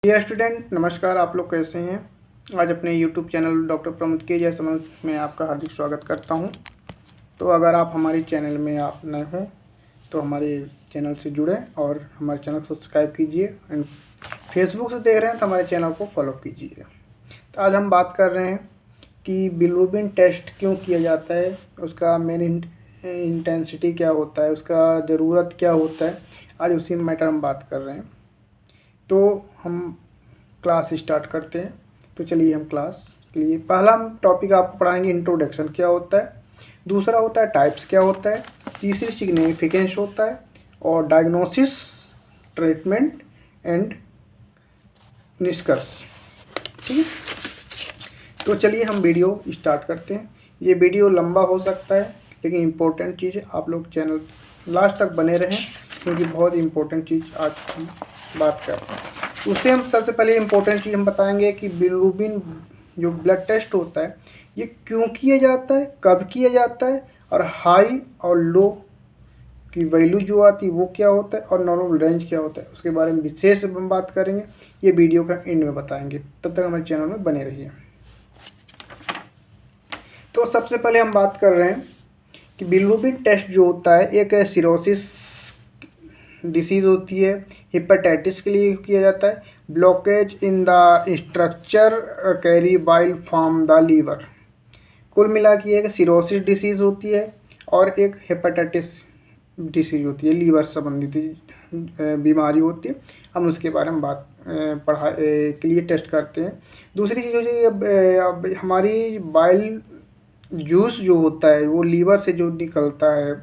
Dear student, नमस्कार। आप लोग कैसे हैं? आज अपने यूट्यूब चैनल डॉक्टर प्रमोद के जय समझ में आपका हार्दिक स्वागत करता हूं। तो अगर आप हमारे चैनल में आप नए हैं तो हमारे चैनल से जुड़ें और हमारे चैनल को सब्सक्राइब कीजिए। एंड फेसबुक से देख रहे हैं तो हमारे चैनल को फॉलो कीजिए। तो आज हम बात कर रहे हैं कि बिलीरुबिन टेस्ट क्यों किया जाता है, उसका मेन इंटेंसिटी क्या होता है, उसका ज़रूरत क्या होता है। आज उसी मैटर हम बात कर रहे हैं। तो हम क्लास स्टार्ट करते हैं। तो चलिए हम क्लास के लिए पहला हम टॉपिक आपको पढ़ाएंगे इंट्रोडक्शन क्या होता है, दूसरा होता है टाइप्स क्या होता है, तीसरी सिग्निफिकेंस होता है और डायग्नोसिस, ट्रीटमेंट एंड निष्कर्ष। ठीक है, तो चलिए हम वीडियो स्टार्ट करते हैं। ये वीडियो लंबा हो सकता है लेकिन इम्पोर्टेंट चीज़ है, आप लोग चैनल लास्ट तक बने रहें क्योंकि बहुत इम्पोर्टेंट चीज़ आज हम बात कर रहे हैं। उससे हम सबसे पहले इम्पोर्टेंट चीज़ हम बताएंगे कि बिलीरुबिन जो ब्लड टेस्ट होता है ये क्यों किया जाता है, कब किया जाता है, और हाई और लो की वैल्यू जो आती है वो क्या होता है, और नॉर्मल रेंज क्या होता है, उसके बारे में विशेष हम बात करेंगे। ये वीडियो का एंड में बताएंगे, तब तक हमारे चैनल में बने रहिए। तो सबसे पहले हम बात कर रहे हैं कि बिलीरुबिन टेस्ट जो होता है एक सिरोसिस डिसीज़ होती है, हेपेटाइटिस के लिए किया जाता है, blockage in the structure carry bile from the liver. कुल मिला के एक सिरोसिस डिसीज़ होती है और एक हेपेटाइटिस डिसीज़ होती है, लीवर संबंधित बीमारी होती है। हम उसके बारे में बात के लिए टेस्ट करते हैं। दूसरी चीज़ होती है अब हमारी बाइल जूस जो होता है वो लीवर से जो निकलता है,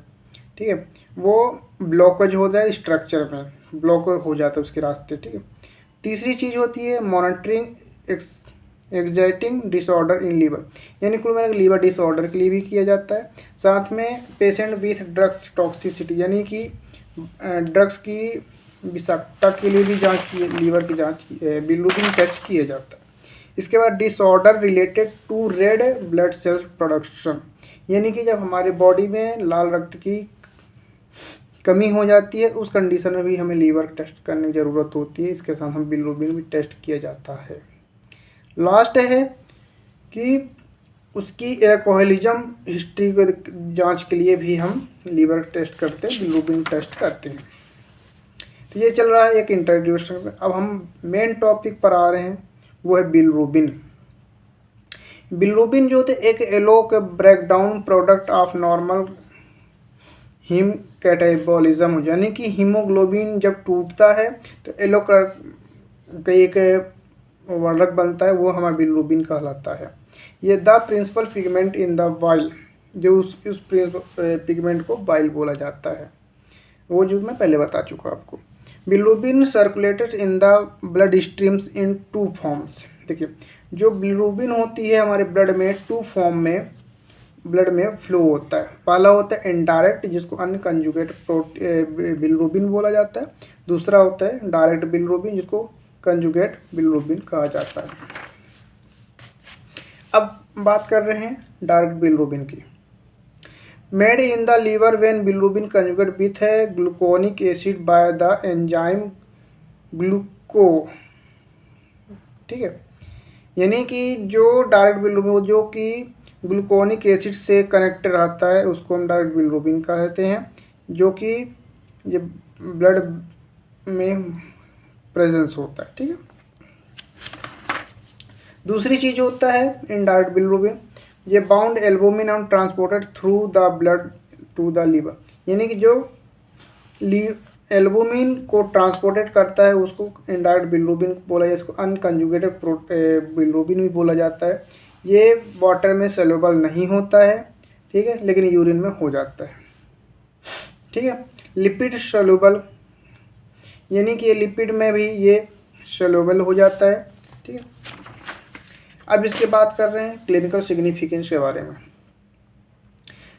ठीक है, वो ब्लॉकेज हो जाए, स्ट्रक्चर में ब्लॉक हो जाता है उसके रास्ते। ठीक है, तीसरी चीज़ होती है monitoring exciting disorder in liver, यानी कुल मिलाकर लीवर डिसऑर्डर के लिए भी किया जाता है। साथ में पेशेंट विथ ड्रग्स टॉक्सिसिटी, यानी कि ड्रग्स की विषाक्तता के लिए भी जांच की, लीवर की जांच बिलीरुबिन टेस्ट किया जाता है। इसके बाद disorder related to red blood cell production, यानी कि जब हमारे बॉडी में लाल रक्त की कमी हो जाती है उस कंडीशन में भी हमें लीवर टेस्ट करने की ज़रूरत होती है। इसके साथ हम बिलीरुबिन भी टेस्ट किया जाता है। लास्ट है कि उसकी एल्कोहलिज्म हिस्ट्री को जांच के लिए भी हम लीवर टेस्ट करते हैं, बिलीरुबिन टेस्ट करते हैं। तो ये चल रहा है एक इंट्रोड्यूशन। अब हम मेन टॉपिक पर आ रहे हैं, वो है बिलीरुबिन। बिलीरुबिन जो होते एक एलो के breakdown product of normal haem catabolism, यानी कि हीमोग्लोबिन जब टूटता है तो एलो का एक वर्णक बनता है, वो हमारा बिलीरुबिन कहलाता है। ये the principal pigment in the bile, जो उस पिगमेंट को बाइल बोला जाता है, वो जो मैं पहले बता चुका आपको। Bilirubin circulated in the blood streams in two forms. देखिए, जो बिलीरुबिन होती है हमारे ब्लड में टू फॉर्म में ब्लड में फ्लो होता है। पहला होता है इनडायरेक्ट, जिसको अनकंजुगेट बिलीरुबिन बोला जाता है। दूसरा होता है डायरेक्ट बिलीरुबिन, जिसको कंजुगेट बिलीरुबिन कहा जाता है। अब बात कर रहे हैं डायरेक्ट बिलीरुबिन की। Made in the liver when bilirubin conjugate with है gluconic acid by the enzyme gluco. ठीक है, यानी कि जो डायरेक्ट बिलीरुबिन जो कि ग्लूकोनिक एसिड से कनेक्ट रहता है उसको हम डायरेक्ट बिलीरुबिन कहते हैं, जो कि ये ब्लड में प्रेजेंस होता है। ठीक है, दूसरी चीज़ होता है इनडायरेक्ट बिलीरुबिन, ये bound albumin and transported through the blood to the liver, यानी कि जो एल्बुमिन को ट्रांसपोर्टेड करता है उसको इनडायरेक्ट बिलीरुबिन बोला जाता है। इसको अनकंजुगेटेड बिलीरुबिन भी बोला जाता है। ये वाटर में सॉल्युबल नहीं होता है, ठीक है, लेकिन यूरिन में हो जाता है। ठीक है, लिपिड सॉल्युबल, यानी कि ये लिपिड में भी ये सॉल्युबल हो जाता है। ठीक है, अब इसके बात कर रहे हैं क्लिनिकल सिग्निफिकेंस के बारे में।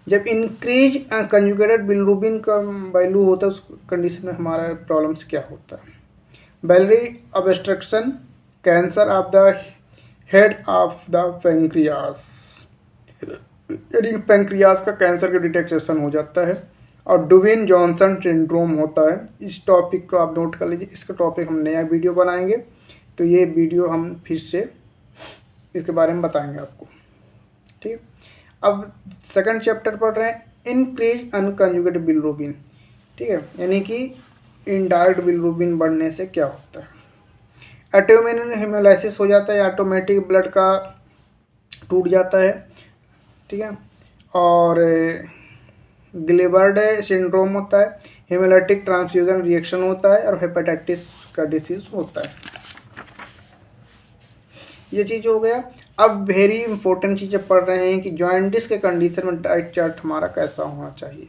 जब इंक्रीज कंजुगेटेड बिलीरुबिन का वैल्यू होता है उस कंडीशन में हमारा प्रॉब्लम्स क्या होता है। Biliary obstruction, cancer of the head of the pancreas, यानी पेंक्रियास का कैंसर का डिटेक्शन हो जाता है, और डुविन जॉनसन सिंड्रोम होता है। इस टॉपिक को आप नोट कर लीजिए, इसका टॉपिक हम नया वीडियो बनाएंगे तो ये वीडियो हम फिर से इसके बारे में बताएंगे आपको। ठीक है, अब सेकंड चैप्टर पढ़ रहे हैं, इनक्रीज अनकंजुगेटेड बिलिरुबिन। ठीक है, यानी कि इनडायरेक्ट बिलिरुबिन बढ़ने से क्या होता है। ऑटोइम्यून हेमोलाइसिस हो जाता है, ऑटोमेटिक ब्लड का टूट जाता है। ठीक है, और गिलबर्ट सिंड्रोम होता है, हेमोलाइटिक ट्रांसफ्यूजन रिएक्शन होता है, और हेपेटाइटिस का डिसीज होता है। ये चीज़ हो गया। अब वेरी इंपॉर्टेंट चीज़ें पढ़ रहे हैं कि जॉइंटिस के कंडीशन में डाइट चार्ट हमारा कैसा होना चाहिए।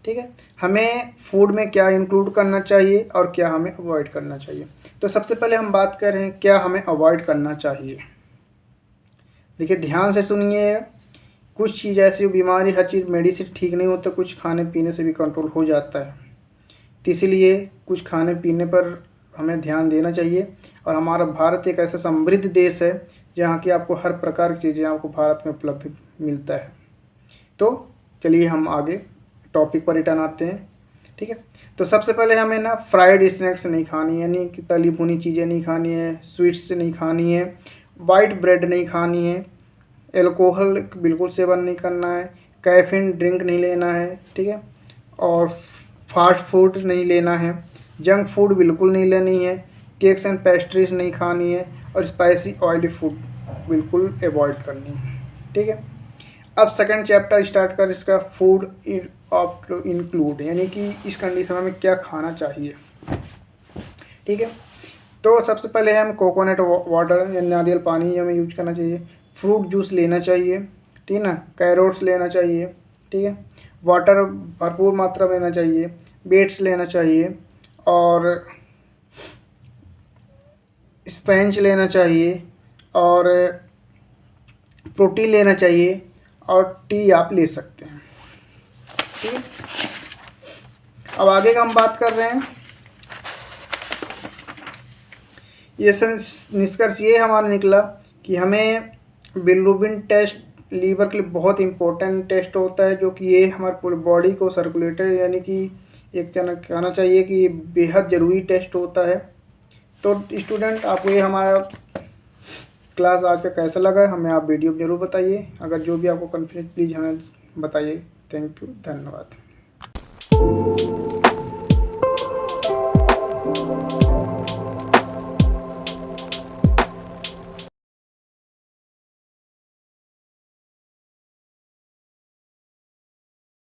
ठीक है, हमें फूड में क्या इंक्लूड करना चाहिए और क्या हमें अवॉइड करना चाहिए। तो सबसे पहले हम बात कर रहे हैं क्या हमें अवॉइड करना चाहिए। देखिए ध्यान से सुनिए, कुछ चीज़ ऐसी बीमारी, हर चीज़ मेडिसिन ठीक नहीं होता, कुछ खाने पीने से भी कंट्रोल हो जाता है। तो इसलिए कुछ खाने पीने पर हमें ध्यान देना चाहिए। और हमारा भारत एक ऐसा समृद्ध देश है जहाँ की आपको हर प्रकार की चीज़ें आपको भारत में उपलब्ध मिलता है। तो चलिए हम आगे टॉपिक पर रिटर्न आते हैं। ठीक है, तो सबसे पहले हमें ना फ्राइड स्नैक्स नहीं खानी है, यानी कि तली भुनी चीज़ें नहीं खानी है, स्वीट्स नहीं खानी है, वाइट ब्रेड नहीं खानी है, एल्कोहल बिल्कुल सेवन नहीं करना है, कैफीन ड्रिंक नहीं लेना है। ठीक है, और फास्ट फूड नहीं लेना है, जंक फूड बिल्कुल नहीं लेनी है, केक्स एंड पेस्ट्रीज नहीं खानी है, और स्पाइसी ऑयली फूड बिल्कुल अवॉइड करनी है। ठीक है, अब सेकंड चैप्टर स्टार्ट कर इसका, फूड ऑफ टू इंक्लूड, यानी कि इस कंडीशन में क्या खाना चाहिए। ठीक है, तो सबसे पहले हम कोकोनट वाटर या नारियल पानी हमें यूज करना चाहिए, फ्रूट जूस लेना चाहिए। ठीक है ना, कैरोट्स लेना चाहिए। ठीक है, वाटर भरपूर मात्रा में लेना चाहिए, बेट्स लेना चाहिए, और स्पंज लेना चाहिए, और प्रोटीन लेना चाहिए, और टी आप ले सकते हैं। ठीक है, अब आगे का हम बात कर रहे हैं। ये निष्कर्ष ये हमारा निकला कि हमें बिलिरुबिन टेस्ट लीवर के लिए बहुत इंपॉर्टेंट टेस्ट होता है, जो कि ये हमारे पूरे बॉडी को सर्कुलेटर, यानी कि एक कहना चाहिए कि ये बेहद ज़रूरी टेस्ट होता है। तो स्टूडेंट, आपको ये हमारा क्लास आज का कैसा लगा हमें आप वीडियो में ज़रूर बताइए। अगर जो भी आपको कन्फ्यूजन प्लीज़ हमें बताइए। थैंक यू, धन्यवाद।